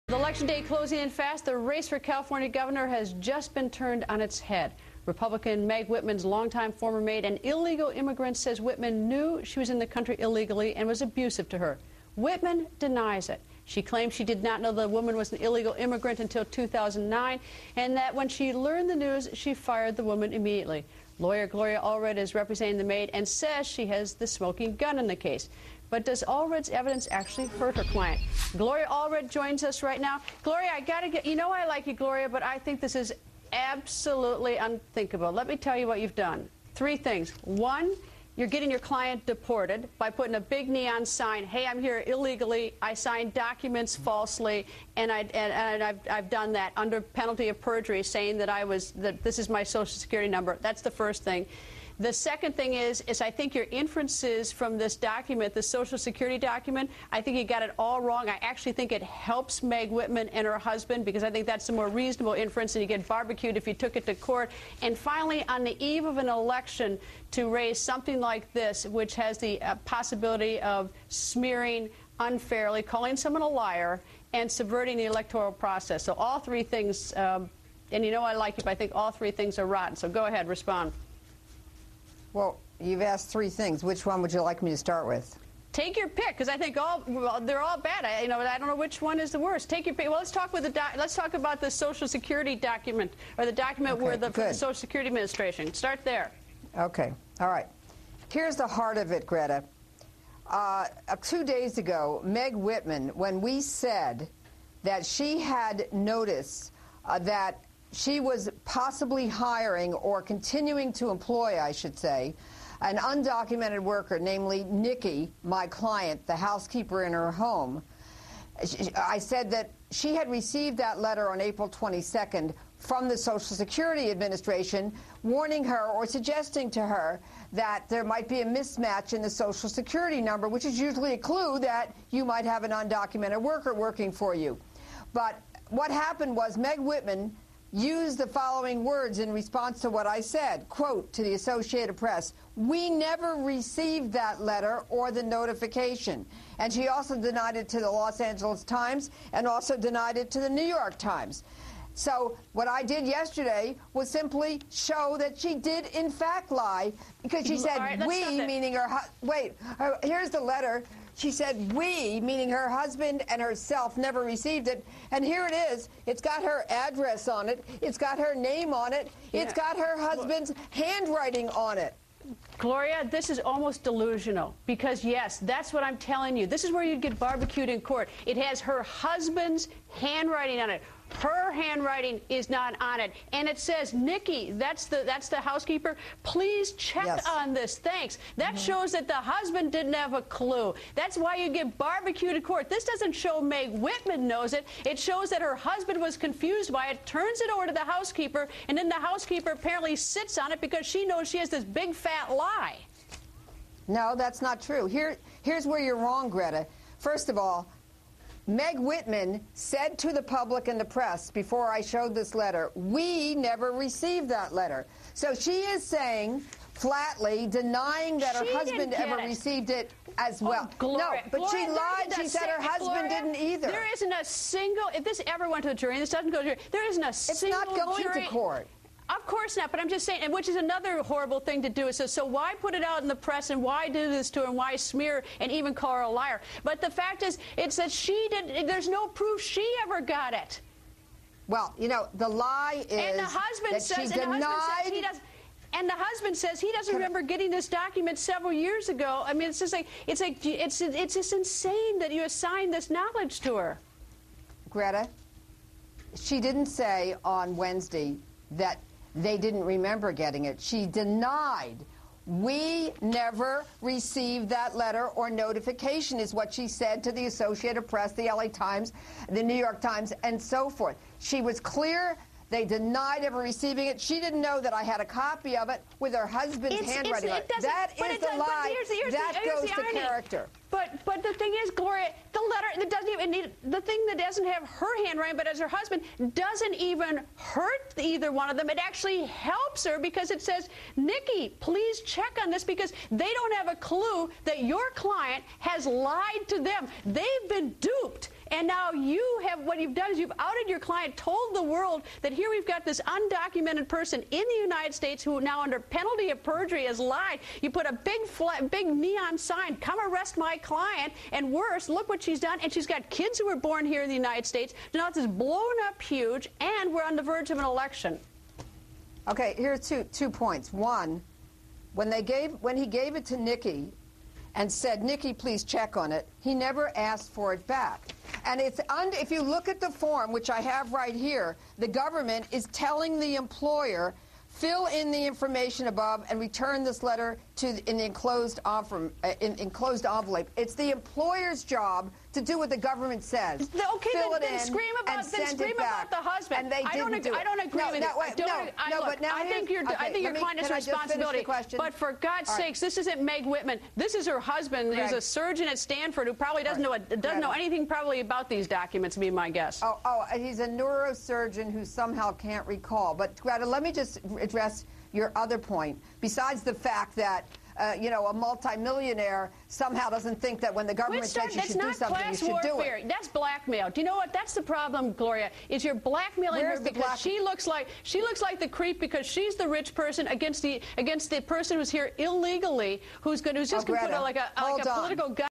With Election Day closing in fast, the race for California governor has just been turned on its head. Republican Meg Whitman's longtime former maid, an illegal immigrant, says Whitman knew she was in the country illegally and was abusive to her. Whitman denies it. She claims she did not know the woman was an illegal immigrant until 2009, and that when she learned the news, she fired the woman immediately. Lawyer Gloria Allred is representing the maid and says she has the smoking gun in the case. But does Allred's evidence actually hurt her client? Gloria Allred joins us right now. Gloria, I got to get, you know I like you, Gloria, but I think this is absolutely unthinkable. Let me tell you what you've done. 3 things. 1, you're getting your client deported by putting a big neon sign, hey, I'm here illegally, I signed documents falsely, and I've done that under penalty of perjury, saying that this is my Social Security number. That's the first thing. The second thing is I think your inferences from this document, the Social Security document, I think you got it all wrong. I actually think it helps Meg Whitman and her husband, because I think that's the more reasonable inference, and you get barbecued if you took it to court. And finally, on the eve of an election, to raise something like this, which has the possibility of smearing unfairly, calling someone a liar, and subverting the electoral process. So all 3 things, and you know I like you, but I think all 3 things are rotten. So go ahead, respond. Well, you've asked 3 things. Which one would you like me to start with? Take your pick, because I think they're all bad. I don't know which one is the worst. Take your pick. Well, let's talk about the Social Security document, or the document where the Social Security Administration. Start there. Okay. All right. Here's the heart of it, Greta. 2 days ago, Meg Whitman, when we said that she had noticed that she was possibly hiring, or continuing to employ, I should say, an undocumented worker, namely Nikki, my client, the housekeeper in her home. I said that she had received that letter on April 22nd from the Social Security Administration, warning her or suggesting to her that there might be a mismatch in the Social Security number, which is usually a clue that you might have an undocumented worker working for you. But what happened was Meg Whitman used the following words in response to what I said, quote, to the Associated Press, "We never received that letter or the notification." And she also denied it to the Los Angeles Times and also denied it to the New York Times. So what I did yesterday was simply show that she did in fact lie, because she said meaning her here's the letter. She said we, meaning her husband and herself, never received it. And here it is. It's got her address on it. It's got her name on it. Yeah. It's got her husband's handwriting on it. Gloria, this is almost delusional, because, yes, that's what I'm telling you. This is where you'd get barbecued in court. It has her husband's handwriting on it. Her handwriting is not on it. And it says, Nikki, that's the housekeeper, please check on this. Thanks. That shows that the husband didn't have a clue. That's why you get barbecued in court. This doesn't show Meg Whitman knows it. It shows that her husband was confused by it, turns it over to the housekeeper, and then the housekeeper apparently sits on it because she knows she has this big fat lie. No, that's not true. Here's where you're wrong, Greta. First of all, Meg Whitman said to the public and the press before I showed this letter, we never received that letter. So she is saying, flatly, denying that her husband ever received it as well. Gloria, no, but she lied. She said her husband didn't either. There isn't a single, if this ever went to the jury, and this doesn't go to the jury, there isn't a single jury. It's not going to court. Of course not, but I'm just saying, and which is another horrible thing to do. So why put it out in the press, and why do this to her, and why smear and even call her a liar? But the fact is, it's that she did. There's no proof she ever got it. Well, you know, the lie is and the husband that says, she denied. And the husband says he doesn't remember getting this document several years ago. I mean, it's just it's just insane that you assigned this knowledge to her. Greta, she didn't say on Wednesday that they didn't remember getting it. She denied. We never received that letter or notification, is what she said to the Associated Press, the LA Times, the New York Times, and so forth. She was clear. They denied ever receiving it. She didn't know that I had a copy of it with her husband's handwriting on it. That is the lie. That goes to character. But the thing is, Gloria, the letter that doesn't even need the thing that doesn't have her handwriting, but as her husband, doesn't even hurt either one of them. It actually helps her, because it says, Nikki, please check on this, because they don't have a clue that your client has lied to them. They've been duped. And now what you've done is you've outed your client, told the world that here we've got this undocumented person in the United States who now under penalty of perjury has lied. You put a big neon sign, come arrest my client, and worse, look what she's done. And she's got kids who were born here in the United States. Now this is blown up huge, and we're on the verge of an election. Okay, here's two points. One, when he gave it to Nikki and said, Nikki, please check on it, he never asked for it back. And if you look at the form, which I have right here, the government is telling the employer, fill in the information above and return this letter in the enclosed envelope. It's the employer's job to do what the government says. Okay, then scream about the husband. And they didn't do it. I don't agree with you. I think your client has a responsibility. But for God's sakes, this isn't Meg Whitman. This is her husband, who's a surgeon at Stanford, who probably doesn't know anything probably about these documents, be my guess. He's a neurosurgeon who somehow can't recall. But Greta, let me just address your other point. Besides the fact that a multimillionaire somehow doesn't think that when the government says you should do something, you should do it. That's blackmail. Do you know what? That's the problem, Gloria. Is you're blackmailing her because she looks like the creep because she's the rich person against the person who's here illegally, who's just going to put like a political gun.